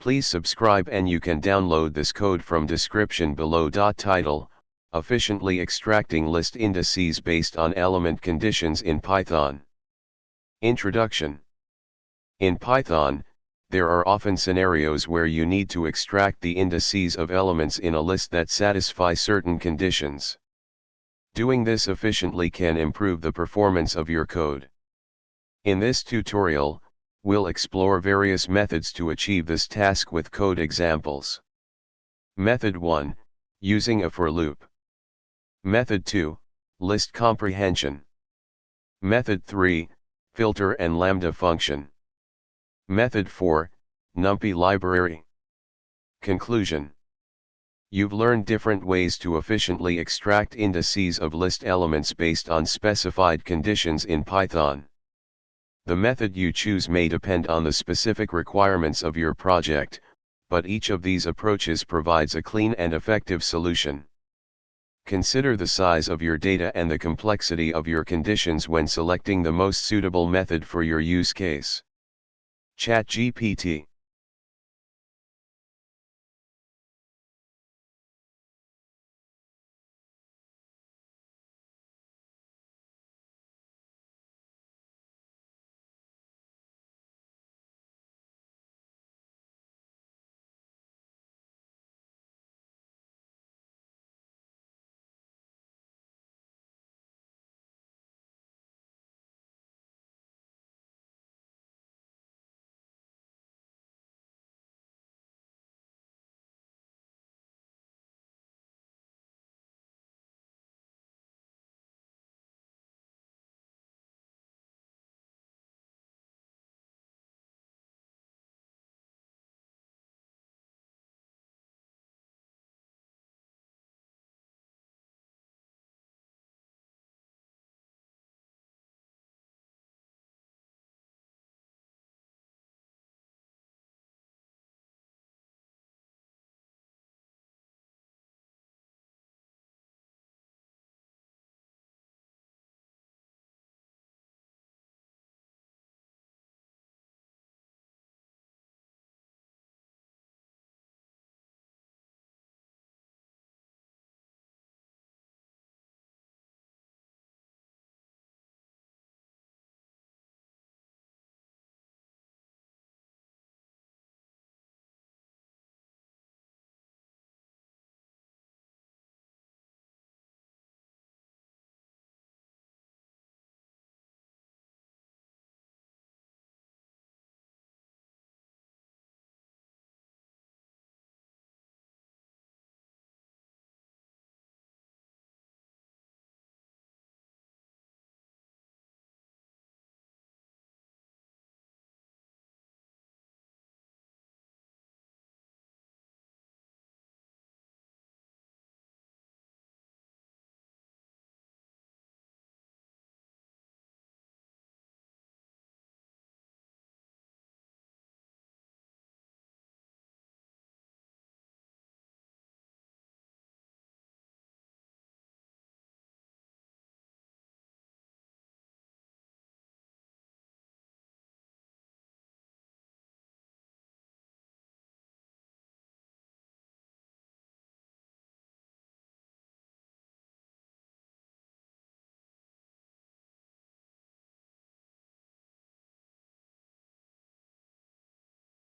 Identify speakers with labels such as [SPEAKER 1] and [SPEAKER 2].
[SPEAKER 1] Please subscribe and you can download this code from description below. Title: Efficiently extracting list indices based on element conditions in Python. Introduction. In Python, there are often scenarios where you need to extract the indices of elements in a list that satisfy certain conditions. Doing this efficiently can improve the performance of your code. In this tutorial, we'll explore various methods to achieve this task with code examples. Method 1, using a for loop. Method 2, list comprehension. Method 3, filter and lambda function. Method 4, numpy library. Conclusion. You've learned different ways to efficiently extract indices of list elements based on specified conditions in Python. The method you choose may depend on the specific requirements of your project, but each of these approaches provides a clean and effective solution. Consider the size of your data and the complexity of your conditions when selecting the most suitable method for your use case. ChatGPT.